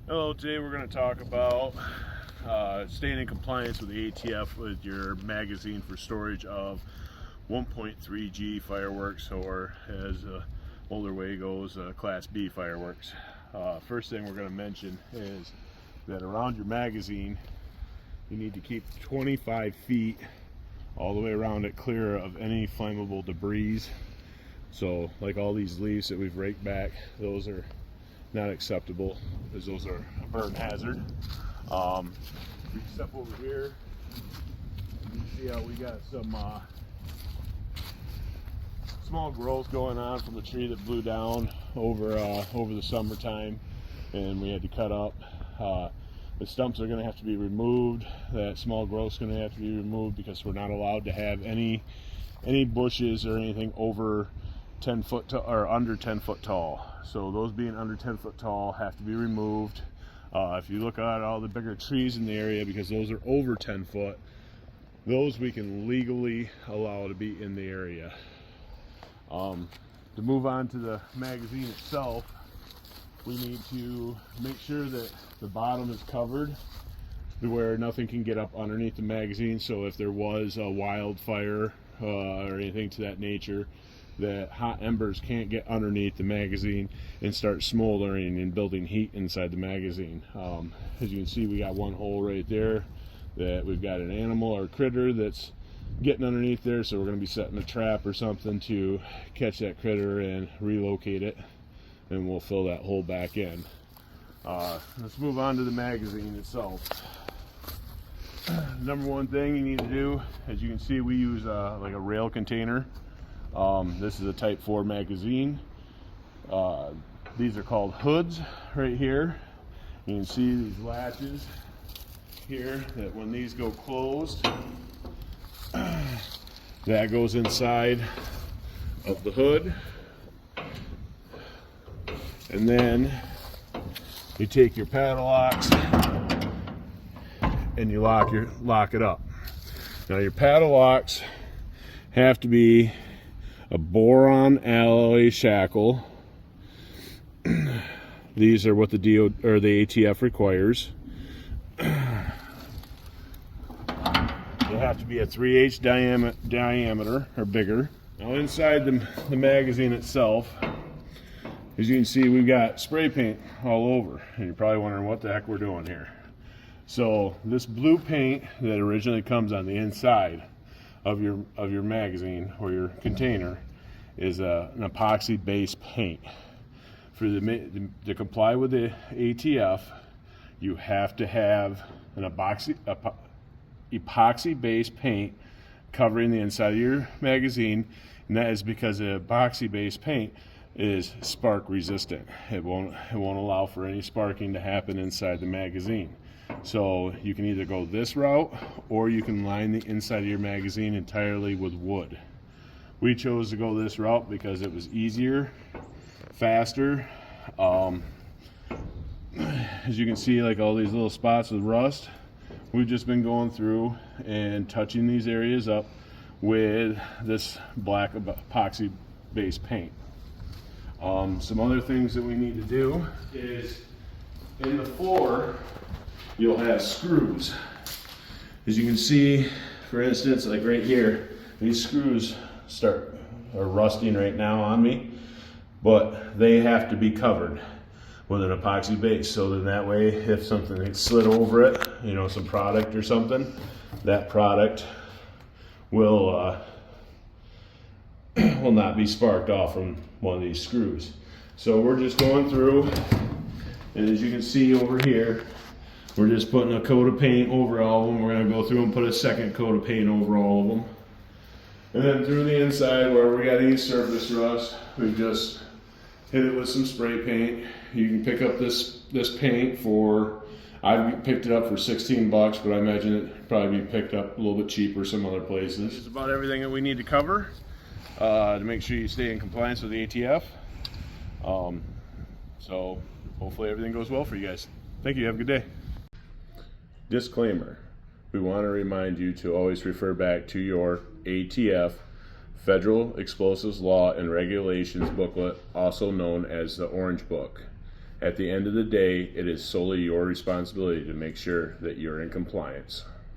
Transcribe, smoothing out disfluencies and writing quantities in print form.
Hello, today we're going to talk about staying in compliance with the ATF with your magazine for storage of 1.3G fireworks, or as older way goes, Class B fireworks. First thing we're going to mention is that around your magazine you need to keep 25 feet all the way around it clear of any flammable debris. So like all these leaves that we've raked back, those are not acceptable, as those are a burn hazard. We step over here, you see how we got some small growth going on from a tree that blew down over the summertime, and we had to cut up. The stumps are going to have to be removed. That small growth is going to have to be removed because we're not allowed to have any bushes or anything over 10 foot or under 10 foot tall. So those being under 10 foot tall have to be removed. If you look at all the bigger trees in the area, because those are over 10 foot, those we can legally allow to be in the area. To move on to the magazine itself, we need to make sure that the bottom is covered where nothing can get up underneath the magazine. So if there was a wildfire or anything to that nature, that hot embers can't get underneath the magazine and start smoldering and building heat inside the magazine. As you can see, we got one hole right there that we've got an animal or critter that's getting underneath there, so we're going to be setting a trap or something to catch that critter and relocate it, and we'll fill that hole back in. Let's move on to the magazine itself. Number one thing you need to do, as you can see, we use like a rail container. This is a Type 4 magazine. These are called hoods right here. You can see these latches here, that when these go closed, that goes inside of the hood. And then you take your padlocks and you lock it up. Now your padlocks have to be a boron alloy shackle. These are what the ATF requires. They have to be a 3/8 diameter or bigger. Now inside the magazine itself, as you can see, we've got spray paint all over, and you're probably wondering what the heck we're doing here. So this blue paint that originally comes on the inside of your magazine or your container is an epoxy based paint. To comply with the ATF, you have to have an epoxy based paint covering the inside of your magazine, and that is because the epoxy based paint is spark resistant. It won't allow for any sparking to happen inside the magazine. So you can either go this route, or you can line the inside of your magazine entirely with wood. We chose to go this route because it was easier, faster. As you can see, like all these little spots with rust, we've just been going through and touching these areas up with this black epoxy based paint. Some other things that we need to do is, in the floor you'll have screws. As you can see, for instance, like right here, these screws are rusting right now on me, but they have to be covered with an epoxy base, so then that way if something gets slid over it, some product or something, that product will not be sparked off from one of these screws. So we're just going through, and as you can see over here, we're just putting a coat of paint over all of them. We're going to go through and put a second coat of paint over all of them. And then through the inside, where we got any surface rust, we just hit it with some spray paint. You can pick up this paint I've picked it up for 16 bucks, but I imagine it probably be picked up a little bit cheaper some other places. It's about everything that we need to cover to make sure you stay in compliance with the ATF. So hopefully everything goes well for you guys. Thank you. Have a good day. Disclaimer: we want to remind you to always refer back to your ATF, Federal Explosives Law and Regulations booklet, also known as the Orange Book. At the end of the day, it is solely your responsibility to make sure that you're in compliance.